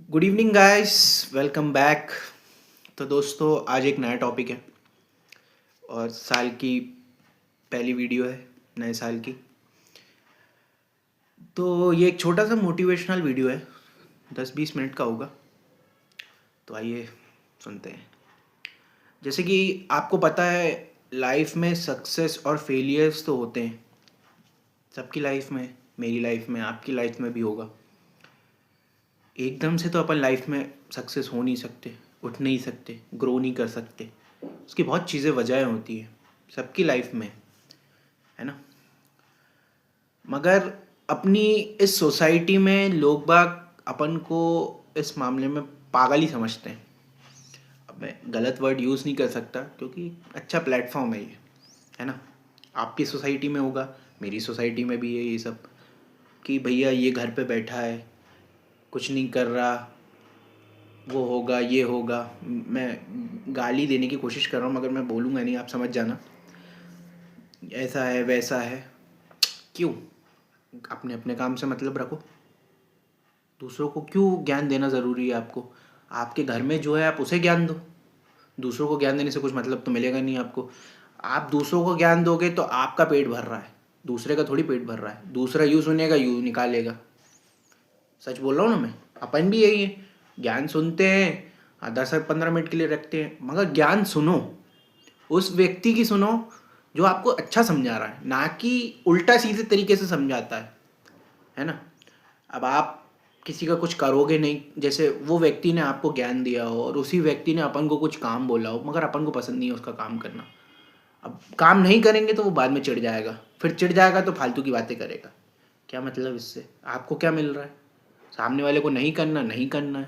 Good evening guys, welcome back. तो दोस्तों, आज एक नया टॉपिक है और साल की पहली वीडियो है नए साल की। तो ये एक छोटा सा मोटिवेशनल वीडियो है, 10-20 मिनट का होगा। तो आइए सुनते हैं। जैसे कि आपको पता है, लाइफ में सक्सेस और फेलियर्स तो होते हैं सबकी लाइफ में, मेरी लाइफ में, आपकी लाइफ में भी होगा। एकदम से तो अपन लाइफ में सक्सेस हो नहीं सकते, उठ नहीं सकते, ग्रो नहीं कर सकते। उसकी बहुत चीज़ें वजह होती हैं सबकी लाइफ में, है ना। मगर अपनी इस सोसाइटी में लोग बाग अपन को इस मामले में पागल ही समझते हैं। अब मैं गलत वर्ड यूज़ नहीं कर सकता क्योंकि अच्छा प्लेटफॉर्म है ये, है ना। आपकी सोसाइटी में होगा, मेरी सोसाइटी में भी है ये सब, कि भैया ये घर पे बैठा है, कुछ नहीं कर रहा, वो होगा ये होगा। मैं गाली देने की कोशिश कर रहा हूँ मगर मैं बोलूँगा नहीं, आप समझ जाना। ऐसा है वैसा है, क्यों? अपने अपने काम से मतलब रखो। दूसरों को क्यों ज्ञान देना ज़रूरी है आपको? आपके घर में जो है आप उसे ज्ञान दो। दूसरों को ज्ञान देने से कुछ मतलब तो मिलेगा नहीं आपको। आप दूसरों को ज्ञान दोगे तो आपका पेट भर रहा है, दूसरे का थोड़ी पेट भर रहा है। दूसरा यूँ सुनेगा यूँ निकालेगा। सच बोल रहा हूँ ना मैं। अपन भी यही है, ज्ञान सुनते हैं, 10 से 15 मिनट के लिए रखते हैं, मगर ज्ञान सुनो, उस व्यक्ति की सुनो जो आपको अच्छा समझा रहा है, ना कि उल्टा सीधे तरीके से समझाता है ना। अब आप किसी का कुछ करोगे नहीं, जैसे वो व्यक्ति ने आपको ज्ञान दिया हो और उसी व्यक्ति ने अपन को कुछ काम बोला हो मगर अपन को पसंद नहीं है उसका काम करना। अब काम नहीं करेंगे तो वो बाद में चिढ़ जाएगा, फिर चिढ़ जाएगा तो फालतू की बातें करेगा। क्या मतलब इससे? आपको क्या मिल रहा है? सामने वाले को नहीं करना, नहीं करना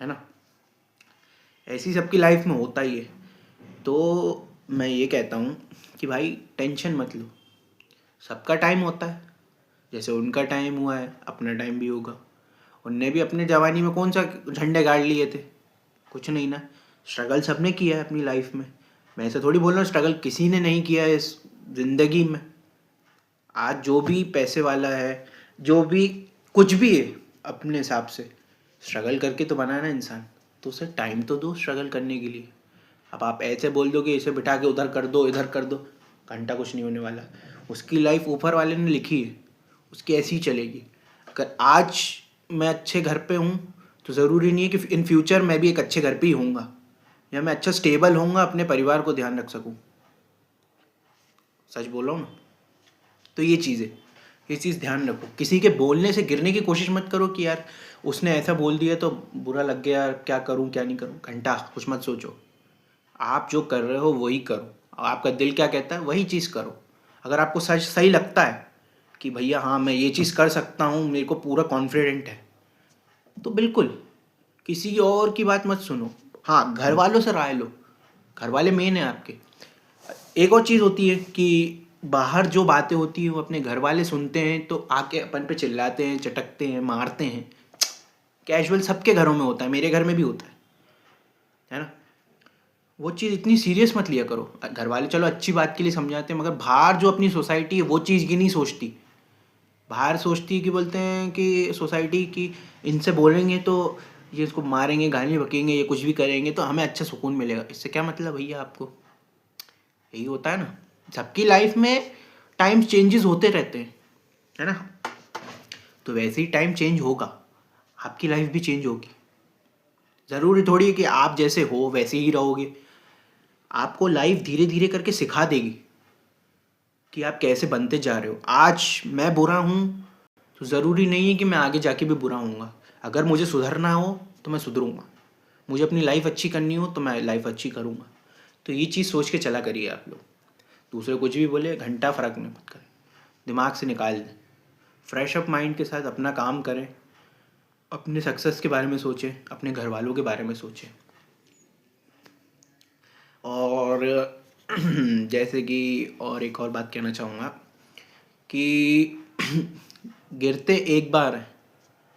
है ना। ऐसी सबकी लाइफ में होता ही है। तो मैं ये कहता हूँ कि भाई टेंशन मत लो, सबका टाइम होता है। जैसे उनका टाइम हुआ है, अपना टाइम भी होगा। उनने भी अपने जवानी में कौन सा झंडे गाड़ लिए थे? कुछ नहीं ना। स्ट्रगल सबने किया है अपनी लाइफ में। मैं ऐसा थोड़ी बोल रहा हूँ स्ट्रगल किसी ने नहीं किया है इस ज़िंदगी में। आज जो भी पैसे वाला है, जो भी कुछ भी है, अपने हिसाब से स्ट्रगल करके तो बना है ना इंसान। तो उसे टाइम तो दो स्ट्रगल करने के लिए। अब आप ऐसे बोल दो कि इसे बिठा के उधर कर दो इधर कर दो, घंटा कुछ नहीं होने वाला। उसकी लाइफ ऊपर वाले ने लिखी है, उसकी ऐसी ही चलेगी। अगर आज मैं अच्छे घर पे हूँ तो ज़रूरी नहीं है कि इन फ्यूचर मैं भी एक अच्छे घर पे ही होऊंगा या मैं अच्छा स्टेबल होऊंगा, अपने परिवार को ध्यान रख सकूँ। सच बोल रहा हूँ ना। तो ये चीज़ है, ये चीज़ ध्यान रखो। किसी के बोलने से गिरने की कोशिश मत करो कि यार उसने ऐसा बोल दिया तो बुरा लग गया, यार क्या करूँ क्या नहीं करूँ। घंटा कुछ मत सोचो, आप जो कर रहे हो वही करो। आपका दिल क्या कहता है वही चीज़ करो। अगर आपको सच सही लगता है कि भैया हाँ मैं ये चीज़ कर सकता हूँ, मेरे को पूरा कॉन्फिडेंट है, तो बिल्कुल किसी और की बात मत सुनो। हाँ, घर वालों से राय लो, घर वाले मेन है आपके। एक और चीज़ होती है कि बाहर जो बातें होती हैं वो अपने घर वाले सुनते हैं तो आके अपन पे चिल्लाते हैं, चटकते हैं, मारते हैं। कैजुअल सबके घरों में होता है, मेरे घर में भी होता है ना। वो चीज़ इतनी सीरियस मत लिया करो। घर वाले चलो अच्छी बात के लिए समझाते हैं मगर बाहर जो अपनी सोसाइटी है वो चीज़ की नहीं सोचती। बाहर सोचती है कि बोलते हैं कि सोसाइटी की इनसे बोलेंगे तो ये इसको मारेंगे, गाली बकेंगे, ये कुछ भी करेंगे तो हमें अच्छा सुकून मिलेगा। इससे क्या मतलब भैया आपको? यही होता है ना। सबकी लाइफ में टाइम चेंजेस होते रहते हैं, है ना। तो वैसे ही टाइम चेंज होगा, आपकी लाइफ भी चेंज होगी। ज़रूरी थोड़ी है कि आप जैसे हो वैसे ही रहोगे। आपको लाइफ धीरे धीरे करके सिखा देगी कि आप कैसे बनते जा रहे हो। आज मैं बुरा हूँ तो ज़रूरी नहीं है कि मैं आगे जाके भी बुरा हूँगा। अगर मुझे सुधरना हो तो मैं सुधरूँगा, मुझे अपनी लाइफ अच्छी करनी हो तो मैं लाइफ अच्छी करूँगा। तो ये चीज़ सोच के चला करिए आप लोग। दूसरे कुछ भी बोले घंटा फ़र्क नहीं मत करें, दिमाग से निकाल दें। फ्रेश अप माइंड के साथ अपना काम करें, अपने सक्सेस के बारे में सोचें, अपने घर वालों के बारे में सोचें। और जैसे कि और एक और बात कहना चाहूँगा कि गिरते एक बार है,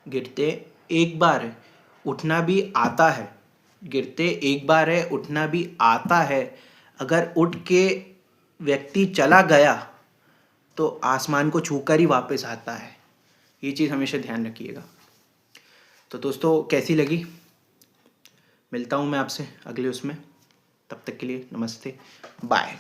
गिरते एक बार है, उठना भी आता है। गिरते एक बार है, उठना भी आता है। अगर उठ के व्यक्ति चला गया तो आसमान को छूकर ही वापस आता है। ये चीज़ हमेशा ध्यान रखिएगा। तो दोस्तों कैसी लगी, मिलता हूँ मैं आपसे अगले उसमें, तब तक के लिए नमस्ते, बाय।